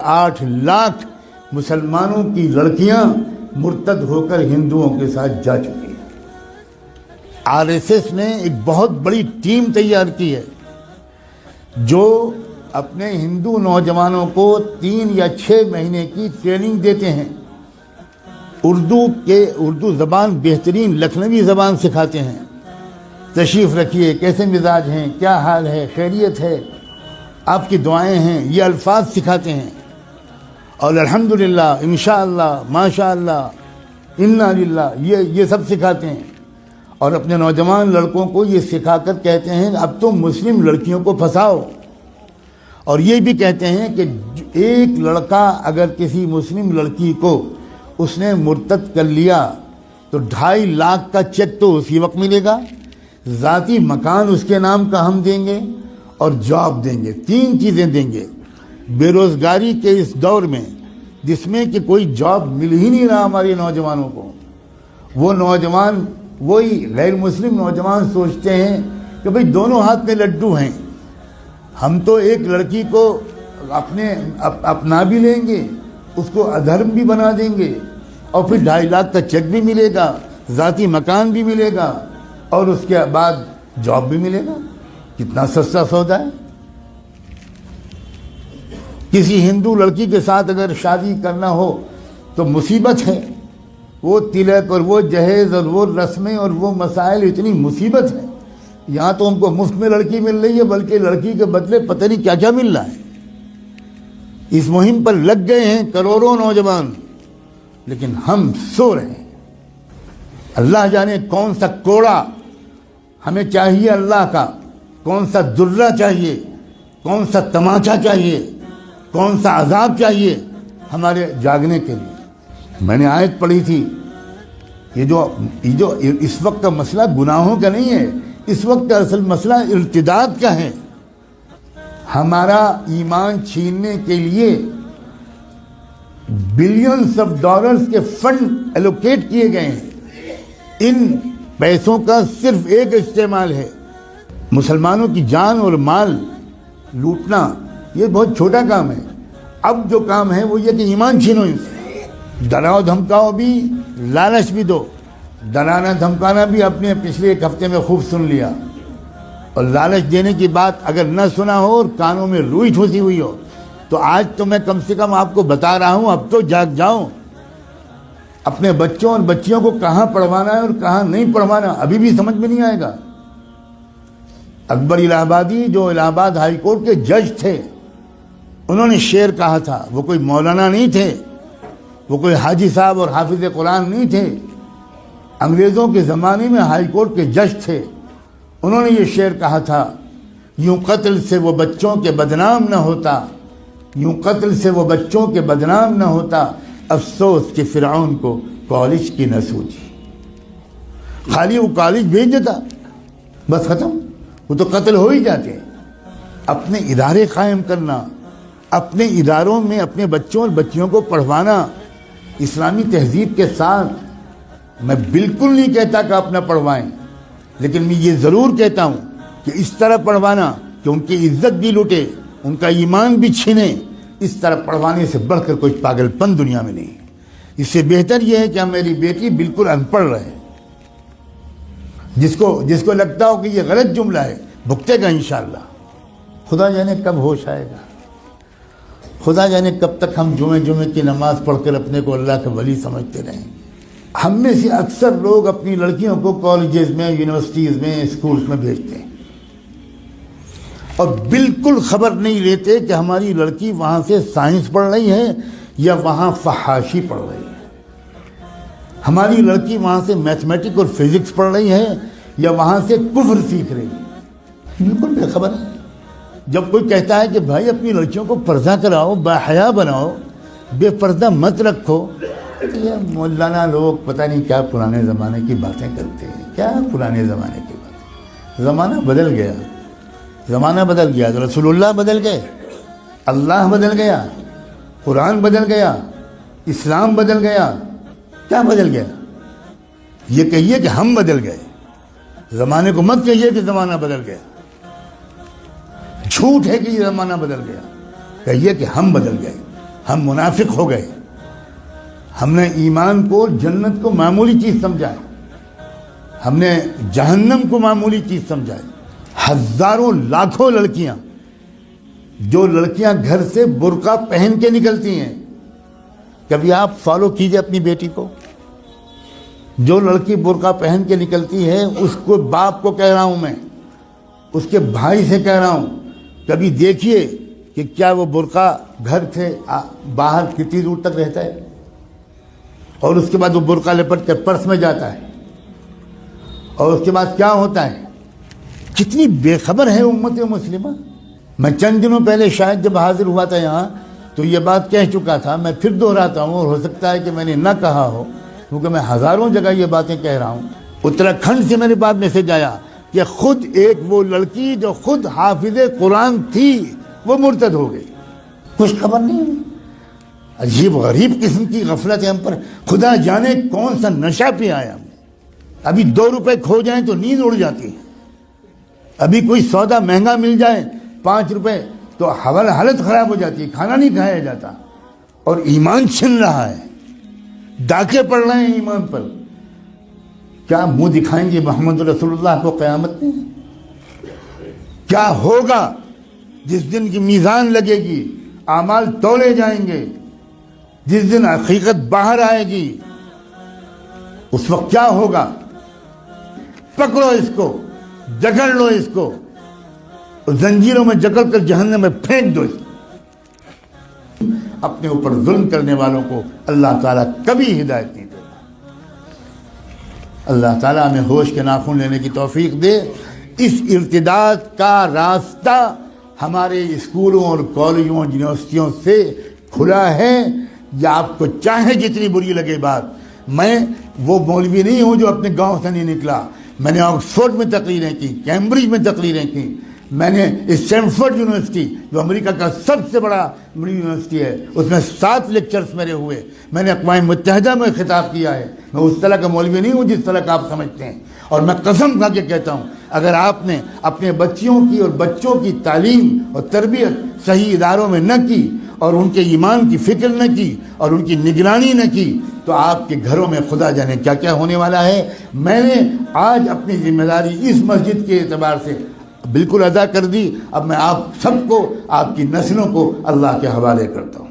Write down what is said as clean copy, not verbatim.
8 لاکھ مسلمانوں کی لڑکیاں مرتد ہو کر ہندوؤں کے ساتھ جا چکی ہیں۔ RSS نے ایک بہت بڑی ٹیم تیار کی ہے جو اپنے ہندو نوجوانوں کو 3 یا 6 مہینے کی ٹریننگ دیتے ہیں، اردو زبان بہترین لکھنوی زبان سکھاتے ہیں، تشریف رکھیے، کیسے مزاج ہیں، کیا حال ہے، خیریت ہے، آپ کی دعائیں ہیں، یہ الفاظ سکھاتے ہیں، اور الحمدللہ، انشاءاللہ، ماشاءاللہ، انا للہ، یہ سب سکھاتے ہیں، اور اپنے نوجوان لڑکوں کو یہ سکھا کر کہتے ہیں اب تو مسلم لڑکیوں کو پھنساؤ، اور یہ بھی کہتے ہیں کہ ایک لڑکا اگر کسی مسلم لڑکی کو اس نے مرتد کر لیا تو 2.5 لاکھ کا چیک تو اسی وقت ملے گا، ذاتی مکان اس کے نام کا ہم دیں گے، اور جاب دیں گے، 3 چیزیں دیں گے۔ بے روزگاری کے اس دور میں جس میں کہ کوئی جاب مل ہی نہیں رہا ہمارے نوجوانوں کو، وہ نوجوان، وہی غیر مسلم نوجوان سوچتے ہیں کہ بھئی دونوں ہاتھ میں لڈو ہیں، ہم تو ایک لڑکی کو اپنا بھی لیں گے، اس کو ادھرم بھی بنا دیں گے، اور پھر 2.5 لاکھ کا چیک بھی ملے گا، ذاتی مکان بھی ملے گا، اور اس کے بعد جاب بھی ملے گا۔ کتنا سستا سودا ہے۔ کسی ہندو لڑکی کے ساتھ اگر شادی کرنا ہو تو مصیبت ہے، وہ تلک اور وہ جہیز اور وہ رسمیں اور وہ مسائل، اتنی مصیبت ہے۔ یہاں تو ہم کو مفت میں لڑکی مل رہی ہے، بلکہ لڑکی کے بدلے پتہ نہیں کیا کیا مل رہا ہے۔ اس مہم پر لگ گئے ہیں کروڑوں نوجوان، لیکن ہم سو رہے ہیں۔ اللہ جانے کون سا کوڑا ہمیں چاہیے اللہ کا، کون سا درہ چاہیے، کون سا تماچا چاہیے، کون سا عذاب چاہیے ہمارے جاگنے کے لیے۔ میں نے آیت پڑھی تھی، یہ جو اس وقت کا مسئلہ گناہوں کا نہیں ہے، اس وقت کا اصل مسئلہ ارتداد کا ہے۔ ہمارا ایمان چھیننے کے لیے بلینز آف ڈالرز کے فنڈ ایلوکیٹ کیے گئے ہیں۔ ان پیسوں کا صرف ایک استعمال ہے، مسلمانوں کی جان اور مال لوٹنا۔ یہ بہت چھوٹا کام ہے۔ اب جو کام ہے وہ یہ کہ ایمان چھینو ان سے، ڈراؤ دھمکاؤ بھی، لالچ بھی دو۔ ڈرانا دھمکانا بھی آپ نے پچھلے 1 ہفتے میں خوب سن لیا، اور لالچ دینے کی بات اگر نہ سنا ہو اور کانوں میں روئی ٹھوسی ہوئی ہو تو آج تو میں کم سے کم آپ کو بتا رہا ہوں، اب تو جاگ جاؤ۔ اپنے بچوں اور بچیوں کو کہاں پڑھوانا ہے اور کہاں نہیں پڑھوانا ابھی بھی سمجھ میں نہیں آئے گا۔ اکبر الہ آبادی جو الہ آباد ہائی کورٹ کے جج تھے، انہوں نے شعر کہا تھا، وہ کوئی مولانا نہیں تھے، وہ کوئی حاجی صاحب اور حافظ قرآن نہیں تھے، انگریزوں کے زمانے میں ہائی کورٹ کے جج تھے۔ انہوں نے یہ شعر کہا تھا، یوں قتل سے وہ بچوں کے بدنام نہ ہوتا، یوں قتل سے وہ بچوں کے بدنام نہ ہوتا، افسوس کہ فرعون کو کالج کی نہ سوچی۔ خالی وہ کالج بھیج دیتا، بس ختم، وہ تو قتل ہو ہی جاتے۔ اپنے ادارے قائم کرنا، اپنے اداروں میں اپنے بچوں اور بچیوں کو پڑھوانا اسلامی تہذیب کے ساتھ۔ میں بالکل نہیں کہتا کہ آپ نہ پڑھوائیں، لیکن میں یہ ضرور کہتا ہوں کہ اس طرح پڑھوانا کہ ان کی عزت بھی لوٹے، ان کا ایمان بھی چھینے، اس طرح پڑھوانے سے بڑھ کر کوئی پاگل پن دنیا میں نہیں۔ اس سے بہتر یہ ہے کہ میری بیٹی بالکل ان پڑھ رہے، جس کو لگتا ہو کہ یہ غلط جملہ ہے بھگتے گا انشاءاللہ۔ خدا جانے کب ہوش آئے گا، خدا جانے کب تک ہم جمعے کی نماز پڑھ کر اپنے کو اللہ کا ولی سمجھتے رہیں۔ ہم میں سے اکثر لوگ اپنی لڑکیوں کو کالجز میں، یونیورسٹیز میں، اسکولز میں بھیجتے ہیں، اور بالکل خبر نہیں لیتے کہ ہماری لڑکی وہاں سے سائنس پڑھ رہی ہے یا وہاں فحاشی پڑھ رہی ہے، ہماری لڑکی وہاں سے میتھمیٹک اور فزکس پڑھ رہی ہے یا وہاں سے کفر سیکھ رہی ہے، بالکل بے خبر ہے۔ جب کوئی کہتا ہے کہ بھائی اپنی لڑکیوں کو پردہ کراؤ، باحیا بناؤ، بے پردہ مت رکھو، یہ مولانا لوگ پتہ نہیں کیا پرانے زمانے کی باتیں کرتے ہیں۔ کیا پرانے زمانے کی باتیں؟ زمانہ بدل گیا، زمانہ بدل گیا، رسول اللہ بدل گئے، اللہ بدل گیا، قرآن بدل گیا، اسلام بدل گیا، کیا بدل گیا؟ یہ کہیے کہ ہم بدل گئے، زمانے کو مت کہیے کہ زمانہ بدل گیا۔ جھوٹ ہے کہ یہ زمانہ بدل گیا، کہیے کہ ہم بدل گئے۔ ہم منافق ہو گئے. ہم نے ایمان کو، جنت کو معمولی چیز سمجھا ہے. ہم نے جہنم کو معمولی چیز سمجھا ہے. ہزاروں لاکھوں لڑکیاں، جو لڑکیاں گھر سے برقع پہن کے نکلتی ہیں، کبھی آپ فالو کیجئے اپنی بیٹی کو. جو لڑکی برقع پہن کے نکلتی ہے، اس کو باپ کو کہہ رہا ہوں میں، اس کے بھائی سے کہہ رہا ہوں، کبھی دیکھیے کہ کیا وہ برقع گھر سے باہر کتنی دور تک رہتا ہے، اور اس کے بعد وہ برقع لپٹ کے پرس میں جاتا ہے، اور اس کے بعد کیا ہوتا ہے. کتنی بے خبر ہے امت مسلمہ. میں چند دنوں پہلے شاید جب حاضر ہوا تھا یہاں تو یہ بات کہہ چکا تھا. میں پھر دہراتا ہوں، اور ہو سکتا ہے کہ میں نے نہ کہا ہو، کیونکہ میں ہزاروں جگہ یہ باتیں کہہ رہا ہوں. اتراکھنڈ سے میرے پاس میسج آیا کہ خود ایک وہ لڑکی جو خود حافظ قرآن تھی وہ مرتد ہو گئی. کچھ خبر نہیں ہوئی. عجیب غریب قسم کی غفلت ہے ہم پر. خدا جانے کون سا نشہ پہ آیا ہم. ابھی 2 روپے کھو جائیں تو نیند اڑ جاتی ہے. ابھی کوئی سودا مہنگا مل جائے 5 روپے تو حالت خراب ہو جاتی ہے، کھانا نہیں کھایا جاتا. اور ایمان چھن رہا ہے، ڈاکے پڑ رہے ہیں ایمان پر. کیا منہ دکھائیں گے محمد رسول اللہ کو قیامت میں؟ کیا ہوگا جس دن کی میزان لگے گی، اعمال تولے جائیں گے، جس دن حقیقت باہر آئے گی، اس وقت کیا ہوگا؟ پکڑو اس کو، جکڑ لو اس کو، زنجیروں میں جکڑ کر جہنم میں پھینک دو اس کو. اپنے اوپر ظلم کرنے والوں کو اللہ تعالیٰ کبھی ہدایت نہیں دیتا. اللہ تعالیٰ ہمیں ہوش کے ناخن لینے کی توفیق دے. اس ارتداد کا راستہ ہمارے اسکولوں اور کالجوں اور یونیورسٹیوں سے کھلا ہے. یا آپ کو چاہے جتنی بری لگے بات، میں وہ مولوی نہیں ہوں جو اپنے گاؤں سے نہیں نکلا. میں نے آکسفورڈ میں تقریریں کی، کیمبرج میں تقریریں کی. میں نے اسٹینفورڈ یونیورسٹی جو امریکہ کا سب سے بڑا یونیورسٹی ہے، اس میں 7 لیکچرز میرے ہوئے. میں نے اقوام متحدہ میں خطاب کیا ہے. میں اس طرح کا مولوی نہیں ہوں جس طرح کا آپ سمجھتے ہیں. اور میں قسم کھا کے کہتا ہوں، اگر آپ نے اپنے بچیوں کی اور بچوں کی تعلیم اور تربیت صحیح اداروں میں نہ کی، اور ان کے ایمان کی فکر نہ کی، اور ان کی نگرانی نہ کی، تو آپ کے گھروں میں خدا جانے کیا کیا ہونے والا ہے. میں نے آج اپنی ذمہ داری اس مسجد کے اعتبار سے بالکل ادا کر دی. اب میں آپ سب کو، آپ کی نسلوں کو اللہ کے حوالے کرتا ہوں.